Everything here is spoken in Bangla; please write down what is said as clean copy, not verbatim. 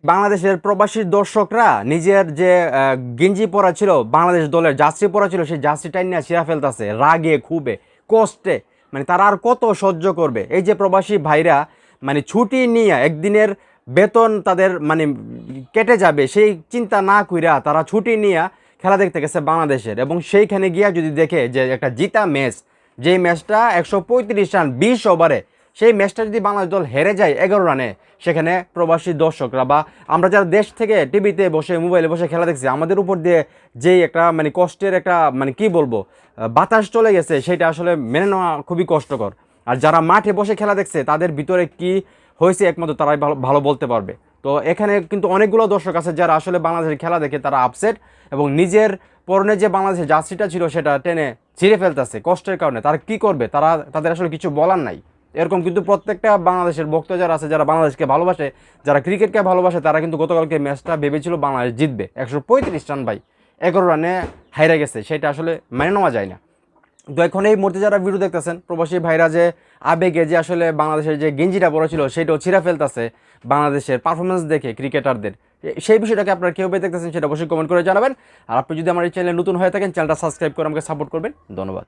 বাংলাদেশের প্রবাসী দর্শকরা নিজের যে গেঞ্জি পরা ছিল, বাংলাদেশ দলের জার্সি পরা ছিল, সেই জার্সিটাই নিয়ে ছিঁড়া ফেলতেছে রাগে খুবে কষ্টে। মানে তারা আর কত সহ্য করবে? এই যে প্রবাসী ভাইরা মানে ছুটি নিয়ে একদিনের বেতন তাদের মানে কেটে যাবে সেই চিন্তা না কইরা তারা ছুটি নিয়ে খেলা দেখতে গেছে বাংলাদেশের, এবং সেইখানে গিয়া যদি দেখে যে একটা জিতা ম্যাচ, যেই ম্যাচটা 135 রান 20 ওভারে, সেই ম্যাচটা যদি বাংলাদেশ দল হেরে যায় 11 রানে, সেখানে প্রবাসী দর্শকরা বা আমরা যারা দেশ থেকে টিভিতে বসে মোবাইলে বসে খেলা দেখছি, আমাদের উপর দিয়ে যেই একটা মানে কষ্টের একটা মানে কি বলবো বাতাস চলে গেছে, সেটা আসলে মেনে নেওয়া খুবই কষ্টকর। আর যারা মাঠে বসে খেলা দেখছে তাদের ভিতরে কি হয়েছে একমাত্র তারাই ভালো ভালো বলতে পারবে। তো এখানে কিন্তু অনেকগুলো দর্শক আছে যারা আসলে বাংলাদেশের খেলা দেখে তারা আপসেট, এবং নিজের পরনে যে বাংলাদেশের জার্সিটা ছিল সেটা টেনে ছিঁড়ে ফেলতেছে কষ্টের কারণে। তারা কি করবে? তাদের আসলে কিছু বলার নাই। এরকম কিন্তু প্রত্যেকটা বাংলাদেশের ভক্ত যারা আছে, যারা বাংলাদেশকে ভালোবাসে, যারা ক্রিকেটকে ভালোবাসে, তারা কিন্তু গতকালকে ম্যাচটা ভেবেছিল বাংলাদেশ জিতবে। 135 রান ভাই 11 রানে হাইরা গেছে, সেটা আসলে মেনে নেওয়া যায় না। তো এখন এই মুহূর্তে যারা ভিডিও দেখতেছেন, প্রবাসী ভাইরা যে আবেগে যে আসলে বাংলাদেশের যে গেঞ্জিটা পড়েছিল সেটাও ছিঁড়া ফেলতেছে বাংলাদেশের পারফরমেন্স দেখে ক্রিকেটারদের, সেই বিষয়টাকে আপনারা কীভাবে দেখতেছেন সেটা অবশ্যই কমেন্ট করে জানাবেন। আর আপনি যদি আমার এই চ্যানেলে নতুন হয়ে থাকেন, চ্যানেলটা সাবস্ক্রাইব করে আমাকে সাপোর্ট করবেন। ধন্যবাদ।